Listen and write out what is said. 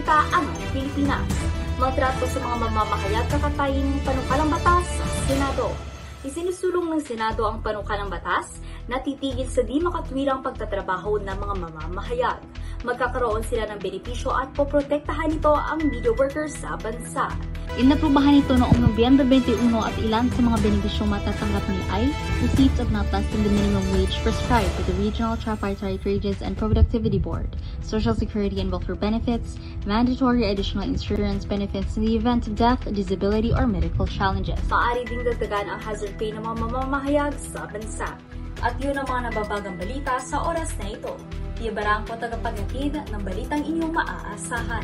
politika ang Pilipinas. Magtrato sa mga mamamahayag kakatahing panukalang batas sa Senado. Isinusulong ng Senado ang panukalang batas na titigil sa di makatwirang pagtatrabaho ng mga mamamahayag. Magkakaroon sila ng benepisyo at poprotektahan nito ang media workers sa bansa. Inaprubahan ito noong Nobyembre 21 at ilan sa mga benepisyong matatanggap nila ay receipts of not less than the minimum wage prescribed by the Regional Tripartite Wages and Productivity Board, Social Security and Welfare benefits, mandatory additional insurance benefits in the event of death, disability, or medical challenges. Maaari ding dagdagan ang hazard pay ng mga mamamahayag sa bansa. At yun ang mga nababagang balita sa oras na ito. Ibarang po tagapaghatid ng balitang inyong maaasahan.